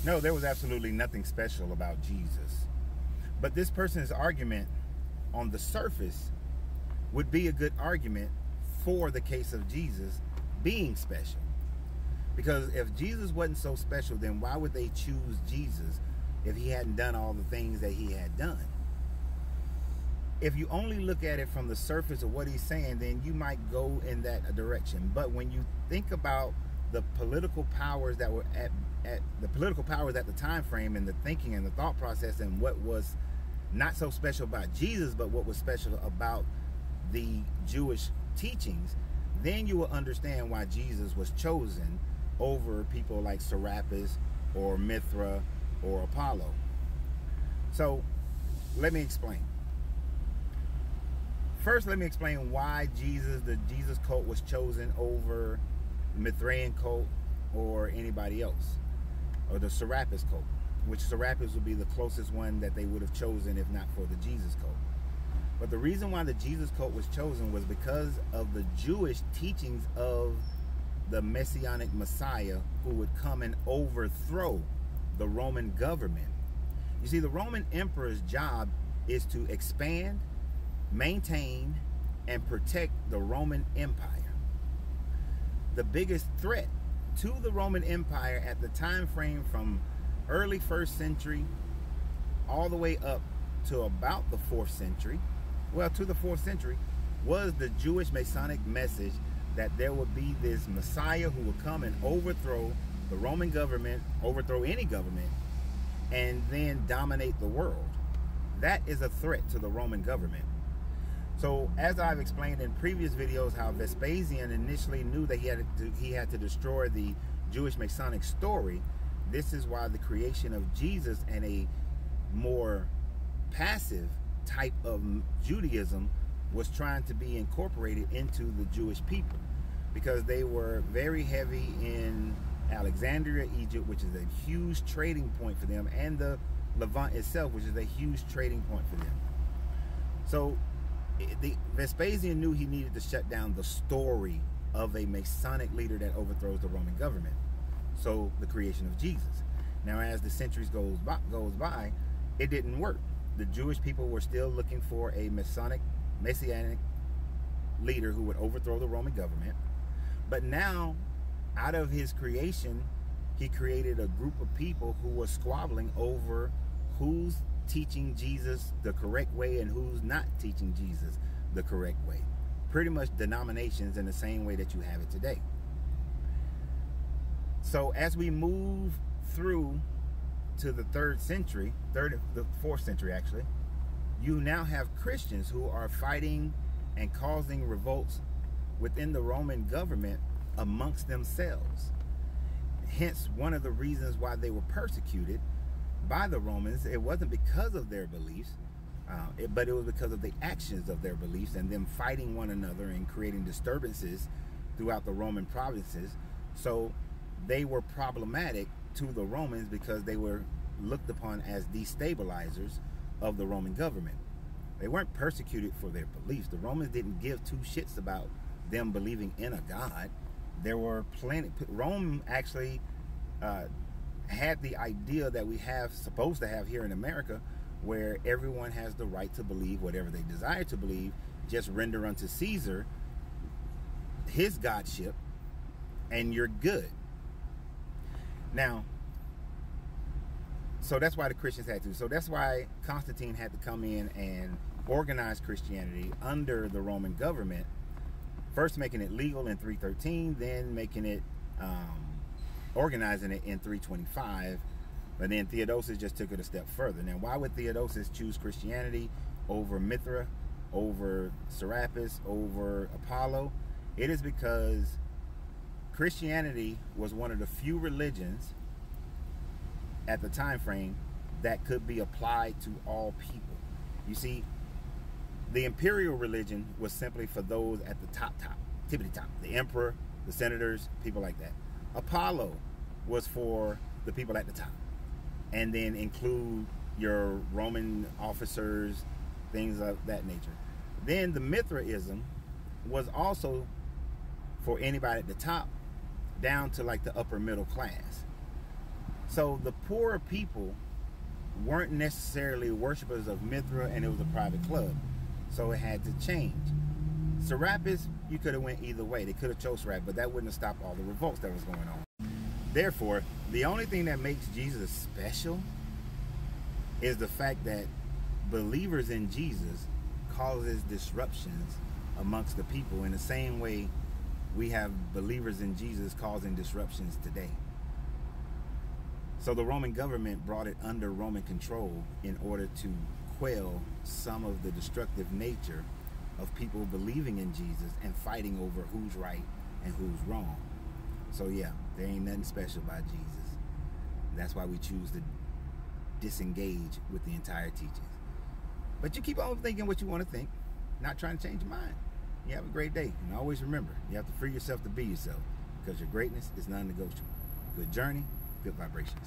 No, there was absolutely nothing special about Jesus. But this person's argument on the surface would be a good argument for the case of Jesus being special. Because if Jesus wasn't so special, then why would they choose Jesus if he hadn't done all the things that he had done? If you only look at it from the surface of what he's saying, then you might go in that direction. But when you think about the political powers that were at the political powers at the time frame, and the thinking and the thought process, and what was not so special about Jesus, but what was special about the Jewish teachings, then you will understand why Jesus was chosen over people like Serapis or Mithra or Apollo. So let me explain. First, let me explain why the Jesus cult was chosen over Mithraean cult or anybody else, or the Serapis cult, which Serapis would be the closest one that they would have chosen if not for the Jesus cult. But the reason why the Jesus cult was chosen was because of the Jewish teachings of the Messianic Messiah who would come and overthrow the Roman government. You see, the Roman emperor's job is to expand, maintain, and protect the Roman Empire. The biggest threat to the Roman Empire at the time frame from early 1st century all the way up to about the 4th century, well, to the 4th century, was the Jewish Masonic message that there would be this Messiah who would come and overthrow the Roman government, overthrow any government, and then dominate the world. That is a threat to the Roman government. So, as I've explained in previous videos, how Vespasian initially knew that he had to destroy the Jewish Masonic story, this is why the creation of Jesus and a more passive type of Judaism was trying to be incorporated into the Jewish people, because they were very heavy in Alexandria, Egypt, which is a huge trading point for them, and the Levant itself, which is a huge trading point for them. So Vespasian knew he needed to shut down the story of a Masonic leader that overthrows the Roman government. So the creation of Jesus. Now, as the centuries goes by, it didn't work. The Jewish people were still looking for a Messianic leader who would overthrow the Roman government. But now, out of his creation, he created a group of people who were squabbling over who's teaching Jesus the correct way and who's not teaching Jesus the correct way. Pretty much denominations in the same way that you have it today. So as we move through to the 4th century actually, you now have Christians who are fighting and causing revolts within the Roman government amongst themselves. Hence, one of the reasons why they were persecuted by the Romans, it wasn't because of their beliefs, but it was because of the actions of their beliefs and them fighting one another and creating disturbances throughout the Roman provinces. So they were problematic to the Romans because they were looked upon as destabilizers of the Roman government. They weren't persecuted for their beliefs. The Romans didn't give two shits about them believing in a god. There were plenty. Rome actually had the idea that we have supposed to have here in America, where everyone has the right to believe whatever they desire to believe, just render unto Caesar his godship, and you're good. Now, so that's why the Christians had to. So that's why Constantine had to come in and organize Christianity under the Roman government. First making it legal in 313, then making it, organizing it in 325. But then Theodosius just took it a step further. Now, why would Theodosius choose Christianity over Mithra, over Serapis, over Apollo? It is because Christianity was one of the few religions at the time frame that could be applied to all people. You see, the imperial religion was simply for those at the top, tippity top, the emperor, the senators, people like that. Apollo was for the people at the top, and then include your Roman officers, things of that nature. Then the Mithraism was also for anybody at the top down to like the upper middle class. So the poorer people weren't necessarily worshipers of Mithra, and it was a private club. So it had to change. Serapis, you could have went either way. They could have chose Serapis, but that wouldn't have stopped all the revolts that was going on. Therefore, the only thing that makes Jesus special is the fact that believers in Jesus causes disruptions amongst the people in the same way we have believers in Jesus causing disruptions today. So the Roman government brought it under Roman control in order to quell some of the destructive nature of people believing in Jesus and fighting over who's right and who's wrong. So yeah, there ain't nothing special about Jesus. That's why we choose to disengage with the entire teachings. But you keep on thinking what you want to think, not trying to change your mind. You have a great day, and always remember, you have to free yourself to be yourself, because your greatness is non-negotiable. Good journey, good vibrations.